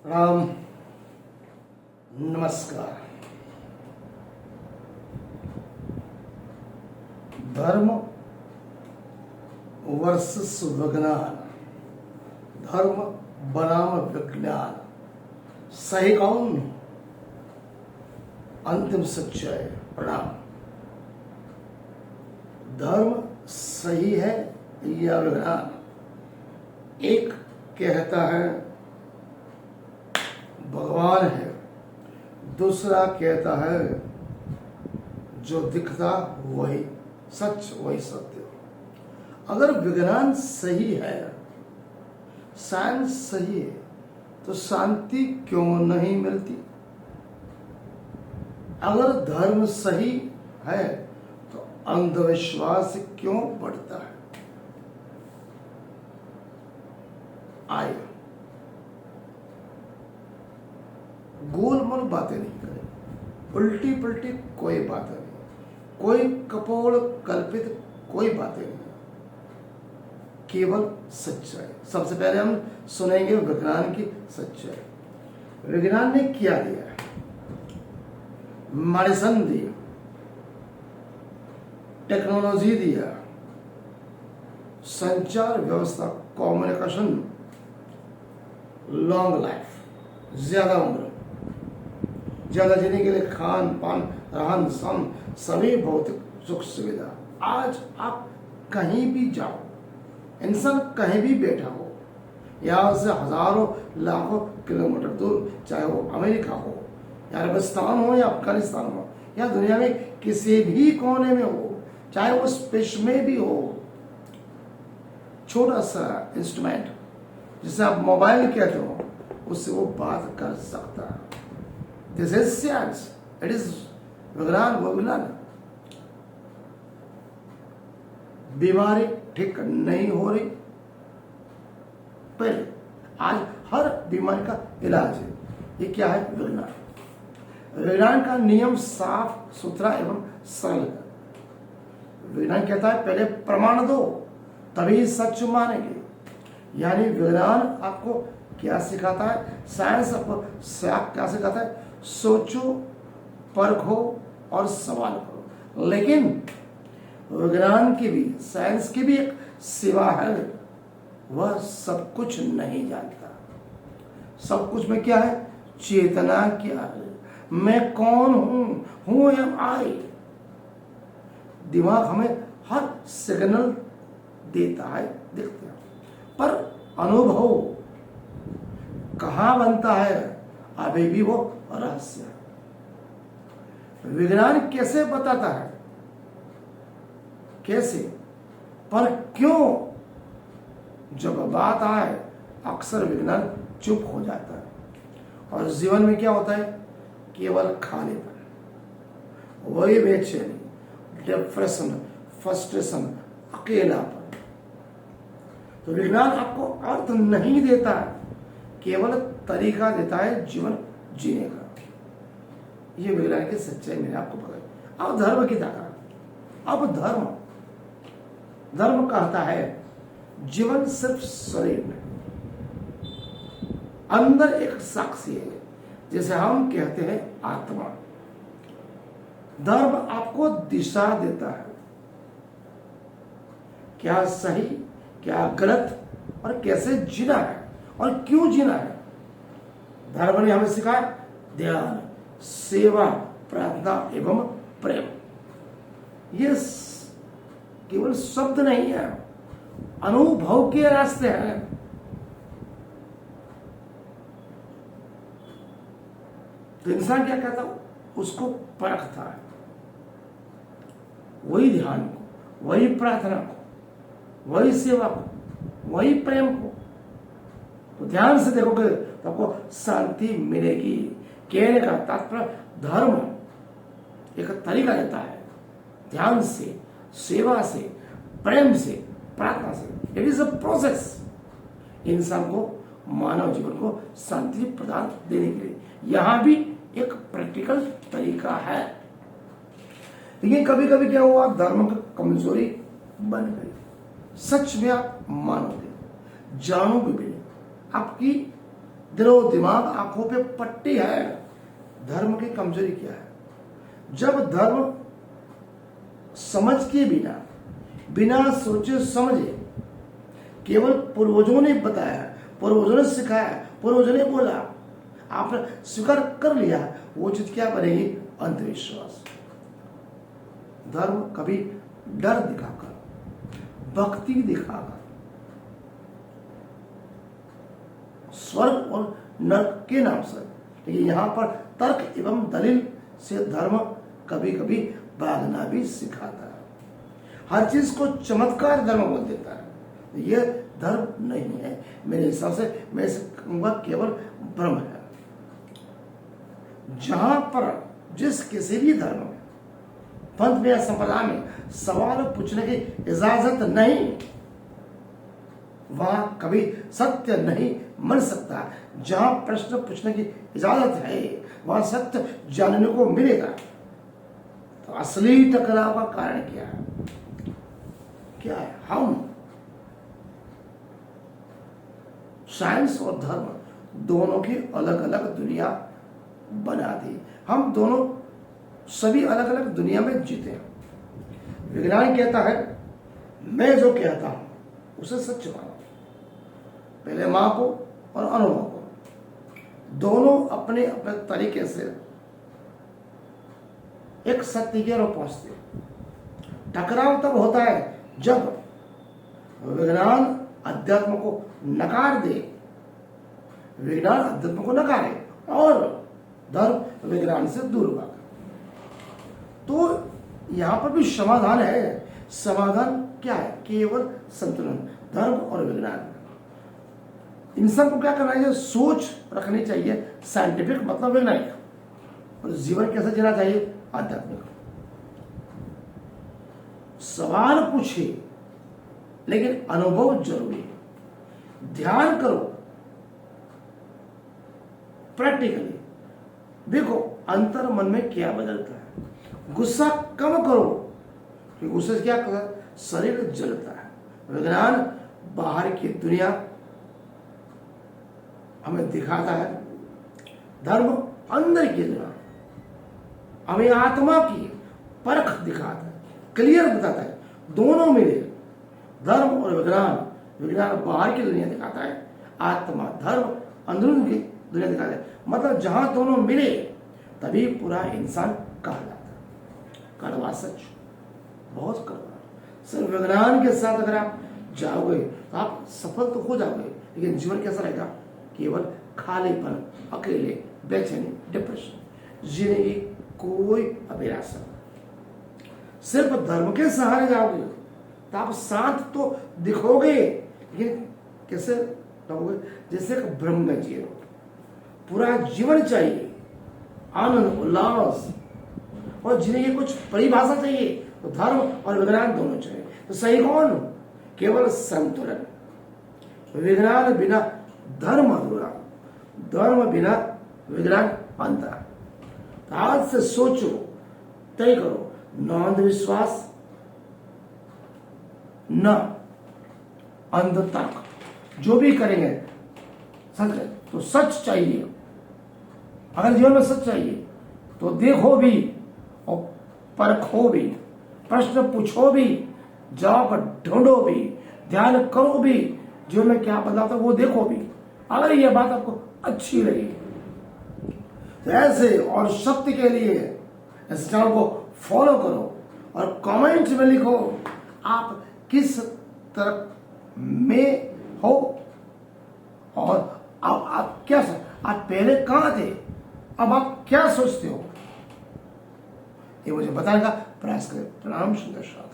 राम नमस्कार। धर्म वर्सेस विज्ञान, धर्म बनाम विज्ञान, सही कौन, अंतिम सच्चाई। प्रणाम। धर्म सही है या विज्ञान? एक कहता है भगवान है, दूसरा कहता है जो दिखता वही सच, वही सत्य। अगर विज्ञान सही है, साइंस सही है, तो शांति क्यों नहीं मिलती? अगर धर्म सही है तो अंधविश्वास क्यों बढ़ता है? आइए गोलमोल बातें नहीं करें, उल्टी पुल्टी कोई बातें नहीं, कोई कपोल कल्पित कोई बातें नहीं, केवल सच्चाई। सबसे पहले हम सुनेंगे विज्ञान की सच्चाई। विज्ञान ने क्या दिया? मेडिसिन दिया, टेक्नोलॉजी दिया, संचार व्यवस्था, कम्युनिकेशन, लॉन्ग लाइफ, ज्यादा उम्र, ज्यादा जीने के लिए खान पान, रहन सहन, सभी भौतिक सुख सुविधा। आज आप कहीं भी जाओ, इंसान कहीं भी बैठा हो, यहाँ से हजारों लाखों किलोमीटर दूर, चाहे वो अमेरिका हो या अरबस्तान हो या अफगानिस्तान हो या दुनिया में किसी भी कोने में हो, चाहे वो स्पेस में भी हो, छोटा सा इंस्ट्रूमेंट जिसे आप मोबाइल कहते हो, उससे वो बात कर सकता है। This is science, it is विज्ञान। वो विज्ञान। बीमारी ठीक नहीं हो रही, पहले आज हर बीमारी का इलाज है। ये क्या है? विज्ञान। विज्ञान का नियम साफ सुथरा एवं सरल है। विज्ञान कहता है पहले प्रमाण दो तभी सच मानेंगे। यानी विज्ञान आपको क्या सिखाता है? साइंस आपको क्या सिखाता है? सोचो, परखो और सवाल करो। लेकिन विज्ञान की भी, साइंस की भी एक सिवा है, वह सब कुछ नहीं जानता। सब कुछ में क्या है? चेतना क्या है? मैं कौन हूं एम आई। दिमाग हमें हर सिग्नल देता है, देखते हैं, पर अनुभव कहां बनता है अभी भी वो रहस्य है। विज्ञान कैसे बताता है? कैसे, पर क्यों? जब बात आए अक्सर विज्ञान चुप हो जाता है और जीवन में क्या होता है? केवल खालीपन, वही बेचैनी, डिप्रेशन, फ्रस्ट्रेशन, अकेलापन। तो विज्ञान आपको अर्थ नहीं देता है, केवल तरीका देता है जीवन जीने का। ये विज्ञान की सच्चाई मैंने आपको बताई। अब धर्म की ताकत। अब धर्म कहता है जीवन सिर्फ शरीर में, अंदर एक साक्षी है जिसे हम कहते हैं आत्मा। धर्म आपको दिशा देता है, क्या सही क्या गलत और कैसे जीना है और क्यों जीना है। धर्म ने हमें सिखाया ध्यान, सेवा, प्रार्थना एवं प्रेम। ये केवल शब्द नहीं है, अनुभव के रास्ते हैं। तो इंसान क्या कहता है? उसको परखता है, वही ध्यान को, वही प्रार्थना को, वही सेवा को, वही प्रेम को। तो ध्यान से देखोगे तो आपको शांति मिलेगी। कहने का तात्पर्य धर्म एक तरीका देता है, ध्यान से, सेवा से, प्रेम से, प्रार्थना से। इट इज अ प्रोसेस इंसान को, मानव जीवन को शांति प्रदान देने के लिए। यहां भी एक प्रैक्टिकल तरीका है। लेकिन कभी कभी क्या हुआ? धर्म की कमजोरी बन गई। सच में आप मानोगे, जानोगे भी, आपकी दिलो दिमाग आंखों पे पट्टी है। धर्म की कमजोरी क्या है? जब धर्म समझ के बिना, बिना सोचे समझे, केवल पूर्वजों ने बताया, पूर्वजों ने सिखाया, पूर्वजों ने बोला, आपने स्वीकार कर लिया, वो चीज क्या बनेगी? अंधविश्वास। धर्म कभी डर दिखाकर, भक्ति दिखाकर, स्वर्ग और नरक के नाम से, लेकिन यहां पर तर्क एवं दलील से धर्म कभी कभी भागना भी सिखाता है। हर चीज को चमत्कार धर्म बोल देता है। यह धर्म नहीं है मेरे हिसाब से। मैं इसे कहूंगा केवल भ्रम है। जहां पर जिस किसी भी धर्म में, पंथ में या संप्रदाय में सवाल पूछने की इजाजत नहीं, वहां कभी सत्य नहीं बन सकता। जहां प्रश्न पूछने की इजाजत है, वहां सत्य जानने को मिलेगा। तो असली टकराव का कारण क्या है? क्या है? हम साइंस और धर्म दोनों की अलग अलग दुनिया बना दी। हम दोनों सभी अलग अलग दुनिया में जीते हैं। विज्ञान कहता है मैं जो कहता हूं उसे सच मानो। पहले मां को और अनुभव को, दोनों अपने अपने तरीके से एक सत्य की ओर पहुंचते हैं। टकराव तब होता है जब विज्ञान अध्यात्म को नकार दे, विज्ञान अध्यात्म को नकारे और धर्म विज्ञान से दूर भागे। तो यहां पर भी समाधान है। समाधान क्या है? केवल संतुलन, धर्म और विज्ञान। इंसान को क्या करना चाहिए? सोच रखनी चाहिए साइंटिफिक, मतलब वैज्ञानिक, और जीवन कैसे जीना चाहिए? आध्यात्मिक। सवाल पूछे लेकिन अनुभव जरूरी है। ध्यान करो, प्रैक्टिकली देखो अंतर मन में क्या बदलता है। गुस्सा कम करो, कि गुस्से से क्या करता है? शरीर जलता है। विज्ञान बाहर की दुनिया हमें दिखाता है, धर्म अंदर की दुनिया हमें आत्मा की परख दिखाता है, क्लियर बताता है। दोनों मिले, धर्म और विज्ञान। विज्ञान बाहर की दुनिया दिखाता है, आत्मा धर्म अंदरून की दुनिया दिखाता है। मतलब जहां दोनों मिले तभी पूरा इंसान कहलाता है। कड़वा सच, बहुत कड़वा। सिर्फ विज्ञान के साथ अगर आप जाओगे तो आप सफल तो हो जाओगे, लेकिन जीवन कैसा रहेगा? केवल खालीपन, अकेले, बेचैनी, डिप्रेशन, जीने की कोई अभिलाषा। सिर्फ धर्म के सहारे जाओगे तो आप शांत तो दिखोगे, लेकिन कैसे रहोगे? जैसे एक भ्रम में जी रहे हो। पूरा जीवन चाहिए, आनंद, उल्लास, और जीने की कुछ परिभाषा चाहिए। तो धर्म और विज्ञान दोनों चाहिए। तो सही कौन? केवल संतुलन। विज्ञान बिना धर्म अधूरा, धर्म बिना विज्ञान अंधा। आज से सोचो, तय करो, न अंधविश्वास, न अंधतर्क। जो भी करेंगे सच है तो सच चाहिए। अगर जीवन में सच चाहिए तो देखो भी और परखो भी, प्रश्न पूछो भी, जवाब ढूंढो भी, ध्यान करो भी, जीवन में क्या बदलाव था वो देखो भी। अगर यह बात आपको अच्छी लगी तो ऐसे और सत्य के लिए इस चैनल को फॉलो करो और कमेंट में लिखो आप किस तरह में हो और आप क्या, आप पहले कहां थे, अब आप क्या सोचते हो, ये मुझे बताने का प्रयास करें। प्रणाम, सुंदर साथ।